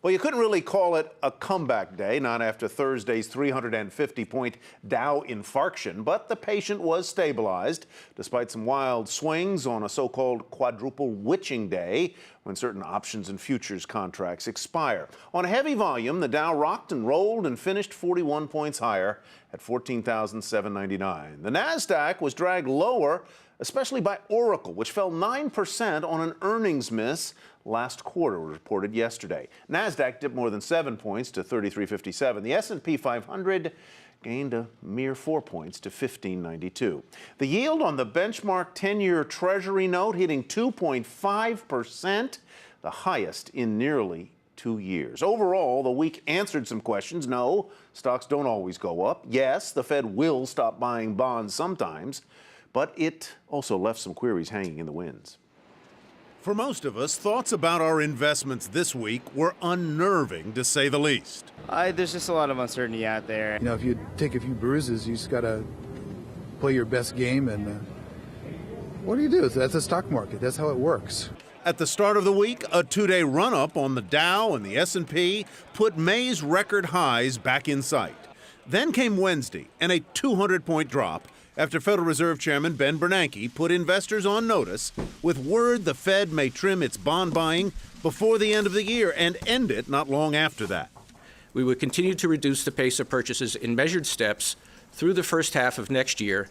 Well, you couldn't really call it a comeback day, not after Thursday's 350-point Dow infarction, but the patient was stabilized despite some wild swings on a so-called quadruple witching day when certain options and futures contracts expire. On a heavy volume, the Dow rocked and rolled and finished 41 points higher at 14,799. The Nasdaq was dragged lower, especially by Oracle, which fell 9% on an earnings miss last quarter, reported yesterday. Nasdaq dipped more than 7 points to 3357. The S&P 500 gained a mere 4 points to 1592. The yield on the benchmark 10-year Treasury note hitting 2.5%, the highest in nearly 2 years. Overall, the week answered some questions. No, stocks don't always go up. Yes, the Fed will stop buying bonds sometimes, but it also left some queries hanging in the winds. For most of us, thoughts about our investments this week were unnerving, to say the least. There's just a lot of uncertainty out there. You know, if you take a few bruises, you just got to play your best game. And what do you do? That's the stock market. That's how it works. At the start of the week, a two-day run-up on the Dow and the S&P put May's record highs back in sight. Then came Wednesday and a 200-point drop after Federal Reserve Chairman Ben Bernanke put investors on notice with word the Fed may trim its bond buying before the end of the year and end it not long after that. We would continue to reduce the pace of purchases in measured steps through the first half of next year,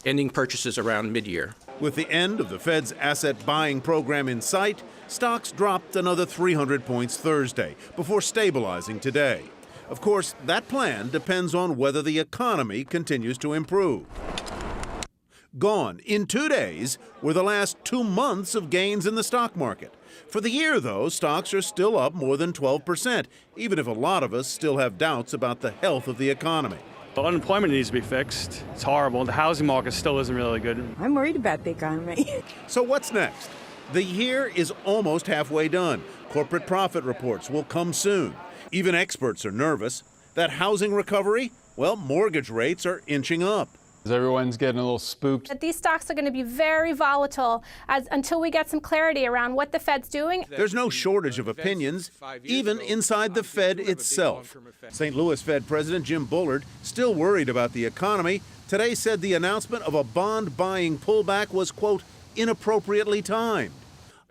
ending purchases around mid-year. With the end of the Fed's asset buying program in sight, stocks dropped another 300 points Thursday before stabilizing today. Of course, that plan depends on whether the economy continues to improve. Gone in 2 days were the last 2 months of gains in the stock market. For the year, though, stocks are still up more than 12%, even if a lot of us still have doubts about the health of the economy. The unemployment needs to be fixed. It's horrible. The housing market still isn't really good. I'm worried about the economy. So what's next? The year is almost halfway done. Corporate profit reports will come soon. Even experts are nervous. That housing recovery? Well, mortgage rates are inching up. Everyone's getting a little spooked. That these stocks are going to be very volatile until we get some clarity around what the Fed's doing. There's no shortage of opinions, even inside the Fed itself. St. Louis Fed President Jim Bullard, still worried about the economy, today said the announcement of a bond buying pullback was, quote, inappropriately timed.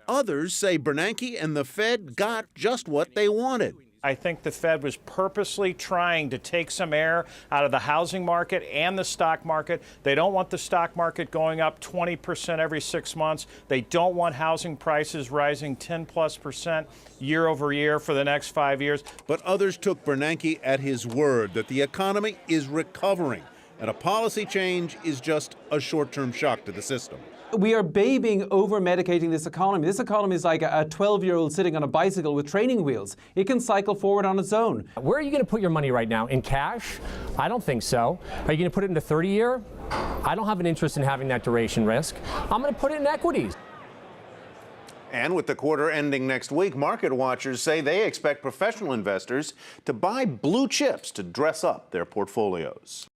Others say Bernanke and the Fed got just what they wanted. I think the Fed was purposely trying to take some air out of the housing market and the stock market. They don't want the stock market going up 20% every 6 months. They don't want housing prices rising 10+% year over year for the next 5 years. But others took Bernanke at his word that the economy is recovering and a policy change is just a short-term shock to the system. We are babying, over-medicating this economy. This economy is like a 12-year-old sitting on a bicycle with training wheels. It can cycle forward on its own. Where are you going to put your money right now? In cash? I don't think so. Are you going to put it in the 30-year? I don't have an interest in having that duration risk. I'm going to put it in equities. And with the quarter ending next week, market watchers say they expect professional investors to buy blue chips to dress up their portfolios.